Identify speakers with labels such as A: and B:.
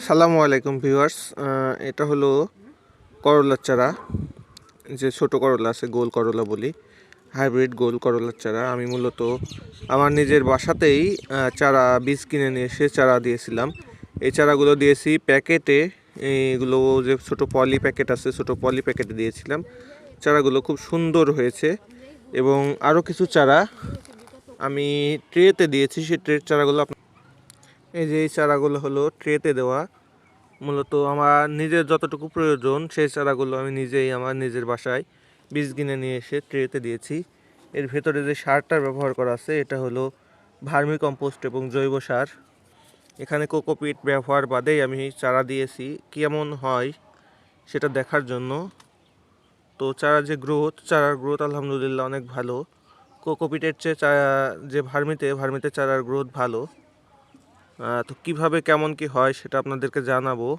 A: সালামু আলাইকুম ভিউয়ার্স। এটা হলো করলার চারা, যে ছোট করলা আছে, গোল করলা বলি, হাইব্রিড গোল করলার চারা। আমি মূলত আমার নিজের বাসাতেই চারা বীজ কিনে নিয়ে এসে চারা দিয়েছিলাম। এই চারাগুলো দিয়েছি প্যাকেটে, এইগুলো যে ছোট পলি প্যাকেট আছে, ছোট পলি প্যাকেটে দিয়েছিলাম। চারাগুলো খুব সুন্দর হয়েছে এবং আরও কিছু চারা আমি ট্রেতে দিয়েছি। সেই ট্রের চারাগুলো এই যে এই চারাগুলো হলো ট্রেতে দেওয়া। মূলত আমার নিজের যতটুকু প্রয়োজন সেই চারাগুলো আমি নিজেই আমার নিজের বাসায় বীজ কিনে নিয়ে এসে ট্রেতে দিয়েছি। এর ভেতরে যে সারটা ব্যবহার করা আছে এটা হলো ভার্মি কম্পোস্ট এবং জৈব সার। এখানে কোকোপিট ব্যবহার বাদেই আমি চারা দিয়েছি কেমন হয় সেটা দেখার জন্য। তো চারার গ্রোথ আলহামদুলিল্লাহ অনেক ভালো। কোকোপিটের চেয়ে যে ভার্মিতে চারার গ্রোথ ভালো। তো কিভাবে কেমন কি হয় সেটা আপনাদেরকে জানাবো।